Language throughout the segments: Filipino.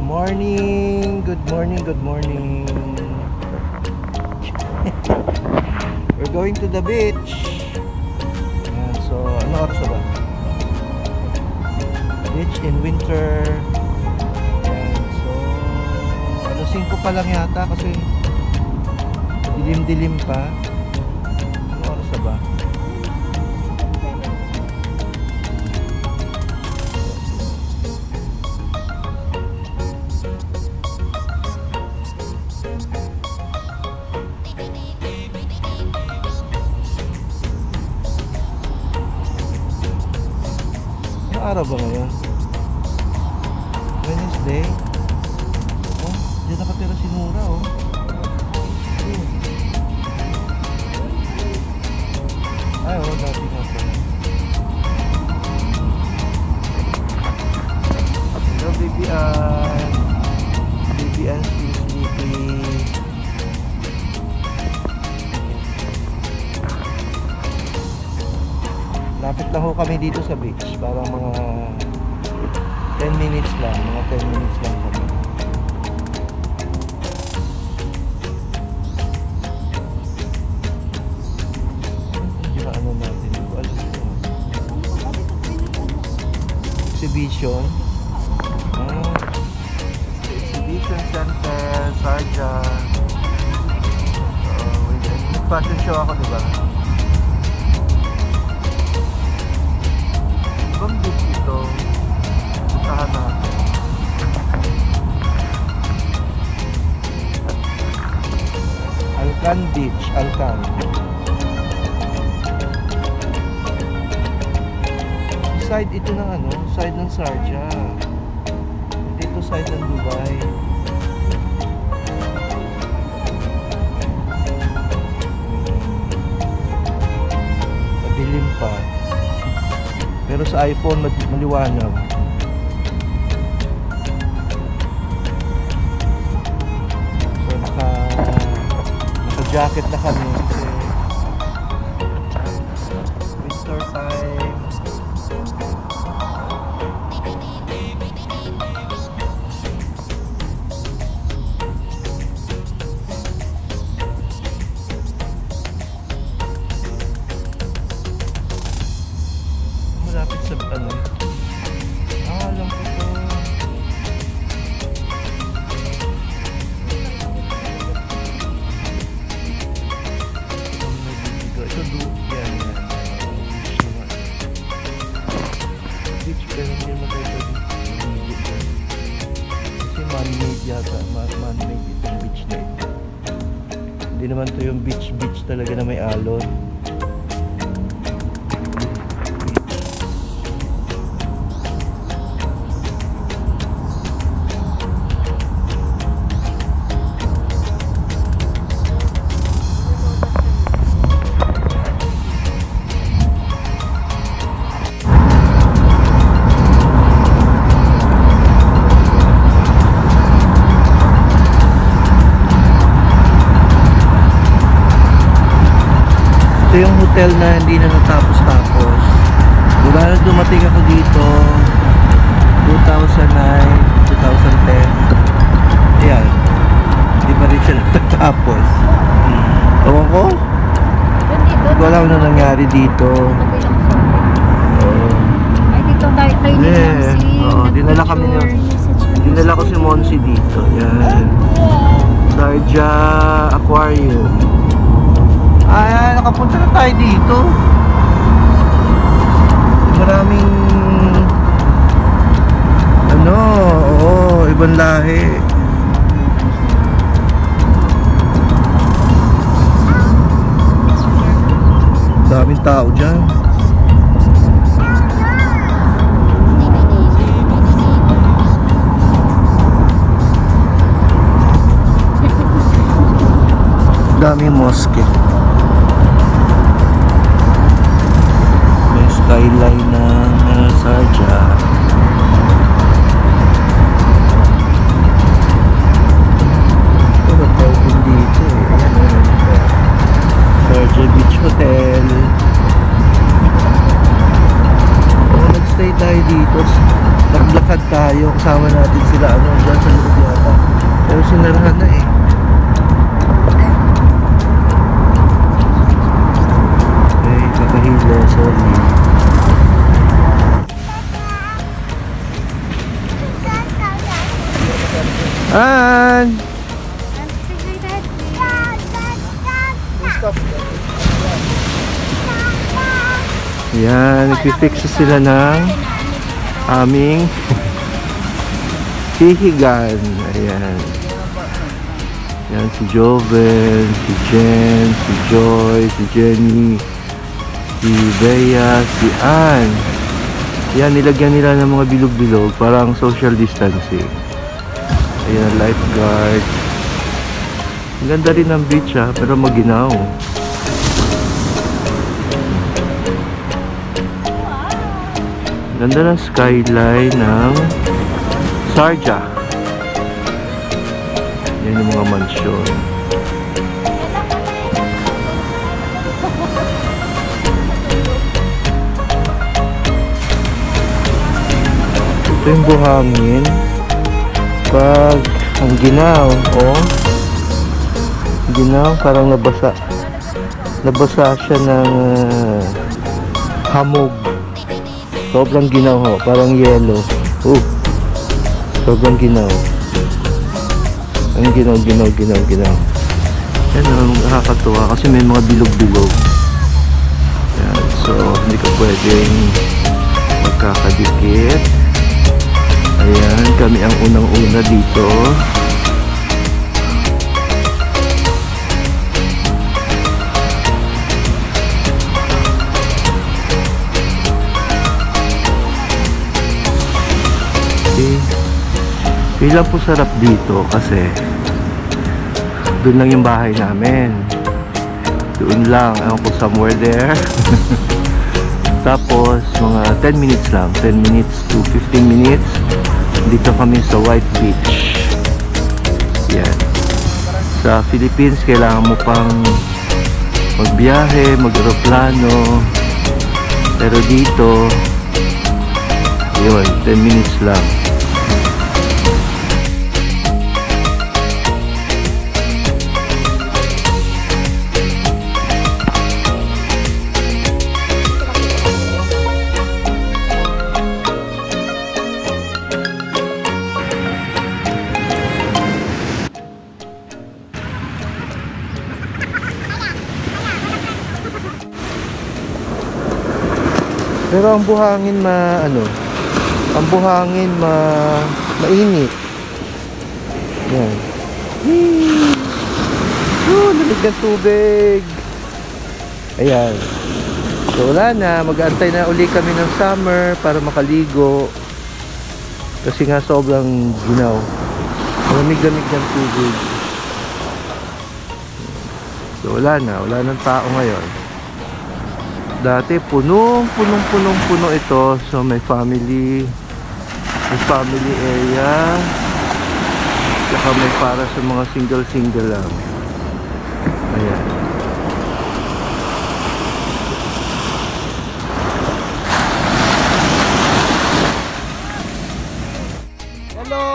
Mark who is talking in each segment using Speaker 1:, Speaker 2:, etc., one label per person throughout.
Speaker 1: morning, good morning, good morning. We're going to the beach. Ayan, so ano oras na ba? Beach in winter. Ayan, so alas 5 pa lang yata kasi dilim-dilim pa. Ano oras na ba? Araw ba ngayon? Wednesday? Oh, dyan nakatira si Nura, oh. Ay, oh, dati nga pala. Hello, baby Ann. Baby Ann still sleeping. Lapit lang ho kami dito sa beach. Parang mga 10 minutes lang. Mga 10 minutes lang kami. Yung ano natin. Exhibition. Exhibition Center, Sarja. Nag-fashion show ako, diba? Ibang beach ito. Puntahan natin. Alcan Beach, Alcan. Side ito ng ano, side ng Sarja. Dito side ng Dubai. Madilim pa. Pero sa iPhone maliwanag. So naka-jacket na kami kasi winter time. Malapit sa ano? Alam ko to. Ito yan. Beach pero hindi naman tayo dito. Kasi man-made yata. Man-made itong beach na ito. Hindi naman to yung beach talaga na may alon. Ito yung hotel na hindi na natapos-tapos. Mula na dumating ako dito 2009, 2010. Ayan, hindi pa rin siya natatapos. Ewan ko, hindi ko alam na nangyari dito.
Speaker 2: Ay, dito tayo ni Monsi.
Speaker 1: Dinala ko si Monsi dito. Ayan, Sarja Aquarium. Ay, nakapunta na tayo dito. Maraming ano, oo, ibang lahi. Daming tao dyan. Daming mosque. Skyline ng Sarja. Ito pa din dito eh. Sarja Beach Hotel. Nag-stay tayo dito. Naglakad tayo. tayo, kasama natin sila ano, dyan sa loob yata. Pero sinarahan na eh. Okay, kakahila, sorry. An! Yan, nagpipix sila ng aming hihigan. Ayan. Yan si Joven, si Jen, si Joy, si Jenny, si Bea, si Ann. Yan, nilagyan nila ng mga bilog-bilog, parang social distancing. Ayan, lifeguard. Ang ganda rin ng beach ha, pero maginaw. Ganda ng skyline ng Sharjah. Yan yung mga mansyon. Ito yung buhangin. Pag ang ginaw, oh. Ginaw, parang nabasa. Nabasa siya ng hamog. Sobrang ginaw ho, parang yellow. Sobrang ginaw. Ang ginaw. Yan ang nakakatuwa kasi may mga bilog-bilog. Yan, so hindi ka pwedeng magkakadikit. Ayan, kami ang unang-una dito. Bilang po sarap dito kasi doon lang yung bahay namin. Doon lang, ewan ko, somewhere there. Tapos mga 10 minutes lang, 10 minutes to 15 minutes dito kami sa White Beach. Yan. Sa Philippines kailangan mo pang magbiyahe, mag-aeroplano, pero dito yun, 10 minutes lang. Pero ang buhangin mainit. Yan. Lamig ng tubig. Ayan. So wala na, mag-aantay na uli kami ng summer para makaligo. Kasi nga sobrang ginaw. Lamig-lamig ng tubig. So wala nang tao ngayon. Dati puno ito. So may family area. Saka may para sa mga single lang. Ayan. Hello!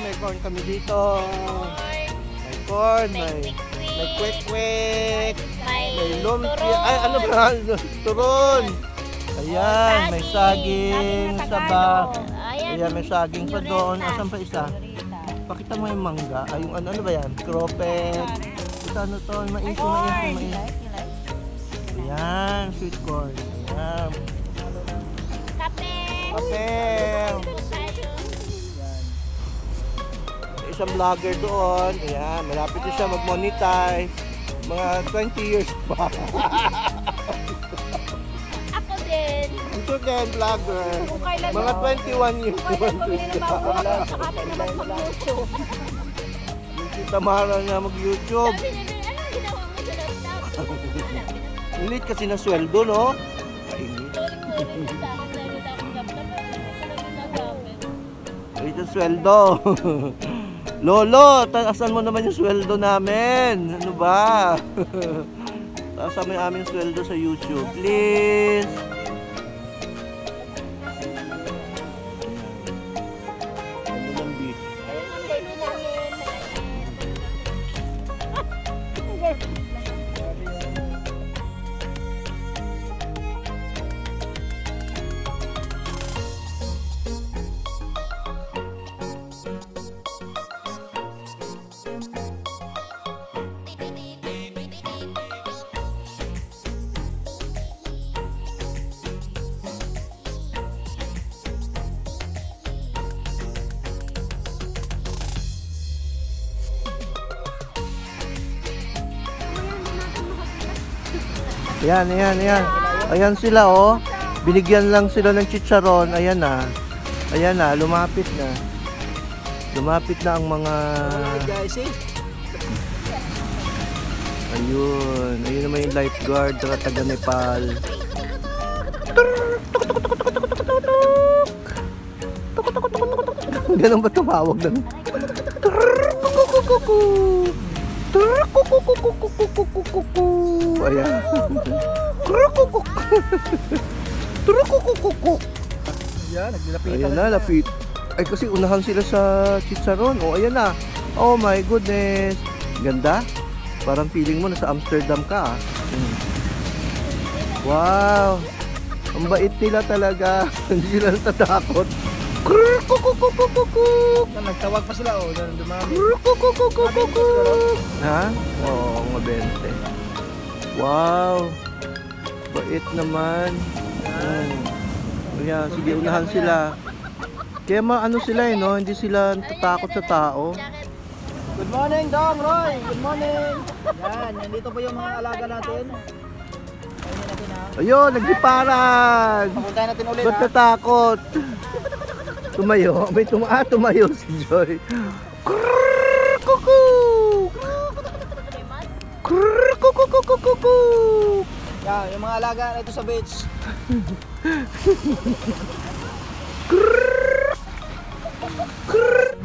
Speaker 1: May corn kami dito. May corn, may kwek-kwek. May lumpia. Ay, ano ba? Turon. Ayan, may saging sa bag. Ayan, may saging pa doon. Asan pa isa? Pakita mo yung mangga. Ay, yung ano ba yan? Cropet. Ito ano to? Mais. Ayan, sweet corn. Ayan. Kape. Isang vlogger doon. Ayan, malapit na siya mag-monetize. Mga 20 years pa.
Speaker 2: Ako din.
Speaker 1: Ito din, vlogger. Mga 21 years.
Speaker 2: Kung kailan bumili ng mga ulam, saka tayo naman mag-YouTube.
Speaker 1: Yung si Tamara na mag-YouTube.
Speaker 2: Sabi niya din, ano ginawa mo sa laptop?
Speaker 1: Ulit kasi na sweldo, no? Ulit ang sweldo. Lolo, taasan mo naman yung sweldo namin. Ano ba? Taasan mo yung aming sweldo sa YouTube, please. Ayan, ayan, ayan. Ayan sila, oh. Binigyan lang sila ng chicharon. Ayan na. Ayan na, lumapit na. Lumapit na ang mga...
Speaker 3: Guys, eh.
Speaker 1: Ayun. Ayun naman yung lifeguard, taga Nepal. Ganun ba tumawag na? Ayan.
Speaker 3: Yan, naglapitan.
Speaker 1: Ayan na, lapit. Ay kasi unahan sila sa chicharon. Oh, ayan na. Oh my goodness. Ganda. Parang feeling mo nasa Amsterdam ka. Wow. Ang bait nila talaga. Hindi sila natatakot.
Speaker 3: Nagtawag pa sila, oh. Dumami.
Speaker 1: Ha? Oo, mga 20. Wow. Bait naman. Ayan, sige, unahan sila. Kaya ano sila eh, no? Hindi sila natatakot sa tao.
Speaker 3: Good morning, Dong Roy. Good morning. Yan, nandito po yung mga alaga natin. Ayun natin, ha.
Speaker 1: Ayun, nagdiparan!
Speaker 3: Papuntahin natin ulit,
Speaker 1: Ba't
Speaker 3: ha.
Speaker 1: natakot? Tumayo. May tumayo si Joy. Krrrr, kuku! Krrrr, kuku, kuku, kuku!
Speaker 3: Yan, yung mga alaga na ito sa beach.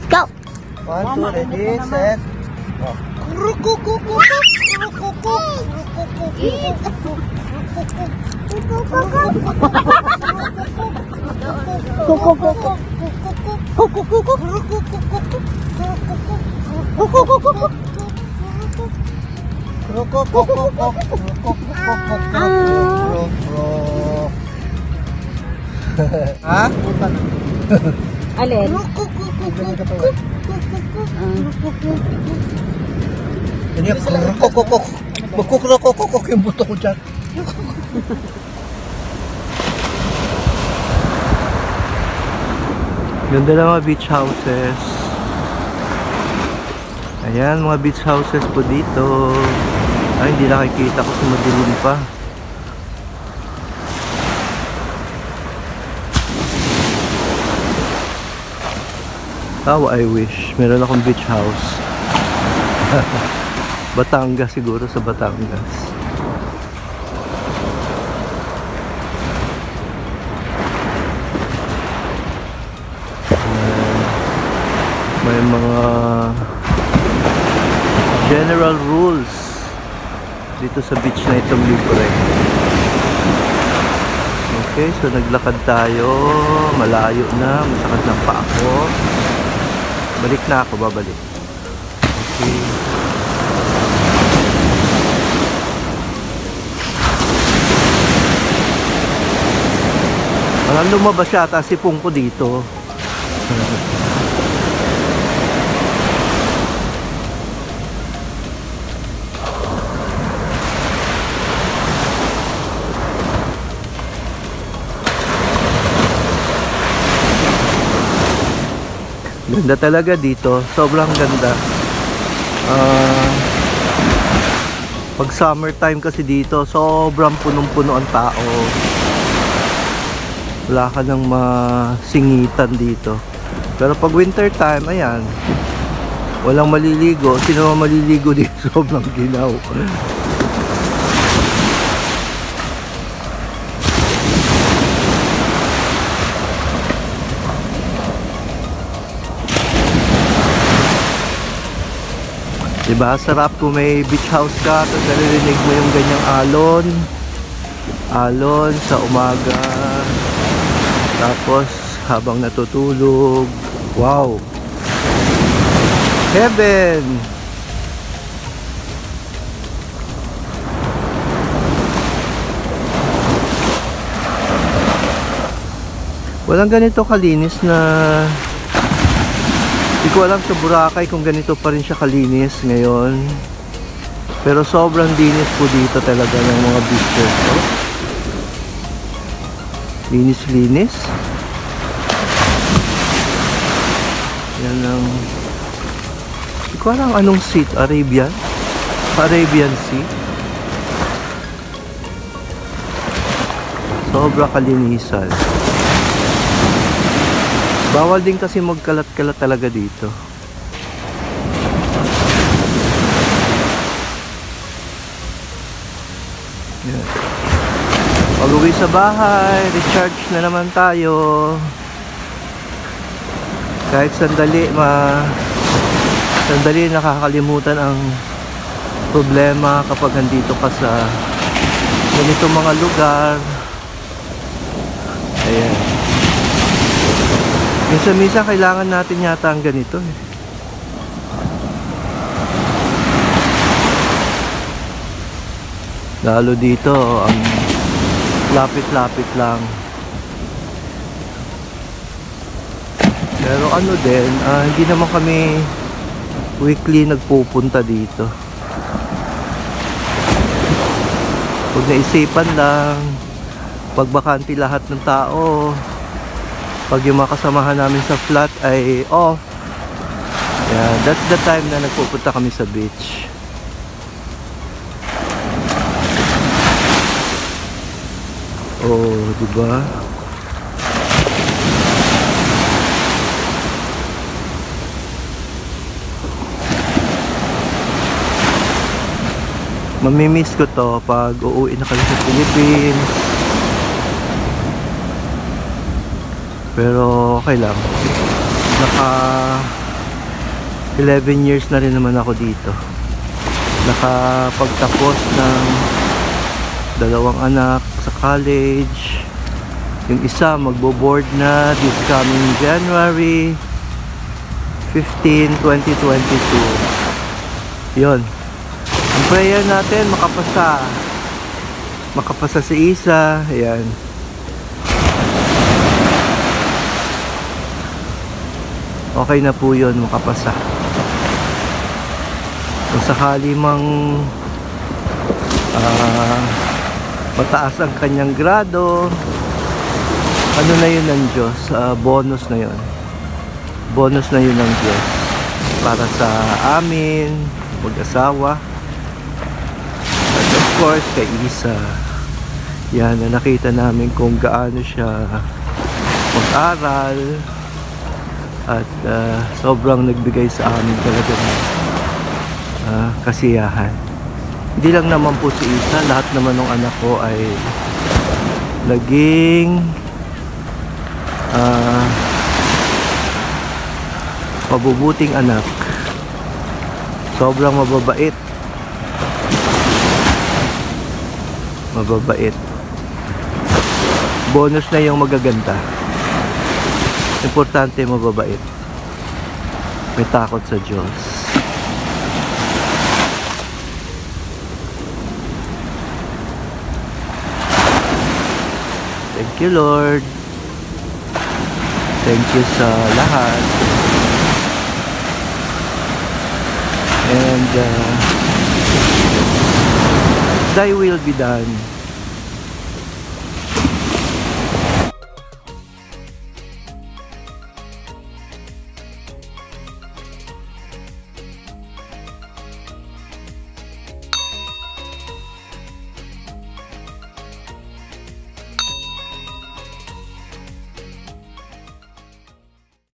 Speaker 2: Go!
Speaker 1: 1, 2, ready, set. Oh. Ha?
Speaker 2: Alin?
Speaker 1: Ini kok magkukrokokok yung buto ko dyan. Ganda ng mga beach houses. Ayan, mga beach houses po dito. Ay, hindi nakikita ko, madilim pa. How I wish meron akong beach house. Batangas siguro, sa Batangas. May mga general rules dito sa beach na itong libre. Okay, so naglakad tayo, malayo na, masakit ng paa ko. Balik na ako, babalik. Okay. Parang lumabas yata si Pung ko dito. Ganda talaga dito, sobrang ganda. Pag summertime kasi dito, sobrang punong-puno ang tao. Wala ka nang masingitan dito. Pero pag winter time, ayan, walang maliligo. Sino ang maliligo dito? Sobrang ginaw. Diba? Sarap kung may beach house ka, tapos naririnig mo yung ganyang alon. Alon sa umaga. Tapos habang natutulog. Wow! Heaven! Walang ganito kalinis na... Hindi ko alam sa Boracay kung ganito pa rin siya kalinis ngayon. Pero sobrang linis po dito talaga ng mga beaches. Oh. Linis-linis. Yan ang... Hindi ko alam anong sea. Arabian? Arabian Sea. Sobra kalinisan. Bawal din kasi magkalat-kalat talaga dito. Yan. Pag-uwi sa bahay, recharge na naman tayo. Kahit sandali nakakalimutan ang problema kapag nandito ka sa ganitong mga lugar. Ayan. Minsan kailangan natin yata ang ganito eh. Lalo dito ang lapit-lapit lang. Pero ano din, hindi naman kami weekly nagpupunta dito. Pag naisipan lang, pag bakante lahat ng tao, pag yung mga kasamahan namin sa flat ay off, yeah, that's the time na nagpupunta kami sa beach. Oh, diba? Mamimiss ko to pag uuwi na kami sa Philippines. Pero okay lang. Naka 11 years na rin naman ako dito. Nakapagtapos ng 2 anak sa college. Yung isa magbo-board na this coming January 15, 2022. Yun. Ang prayer natin makapasa si Isa. Ayan. Okay na po yun, makapasa. Kung sakali mang mataas ang kanyang grado, ano na yun ng Diyos, bonus na yun. Bonus na yun ng Diyos para sa amin, mag-asawa. At of course, kay Isa. Yan, na nakita namin kung gaano siya mag-aral. At sobrang nagbigay sa amin talaga ng kasiyahan. Hindi lang naman po si Isa, lahat naman ng anak ko ay naging mabubuting anak. Sobrang mababait. Mababait. Bonus na yung magaganda. Importante mababait. May takot sa Diyos. Thank you, Lord. Thank you sa lahat. And Thy will be done.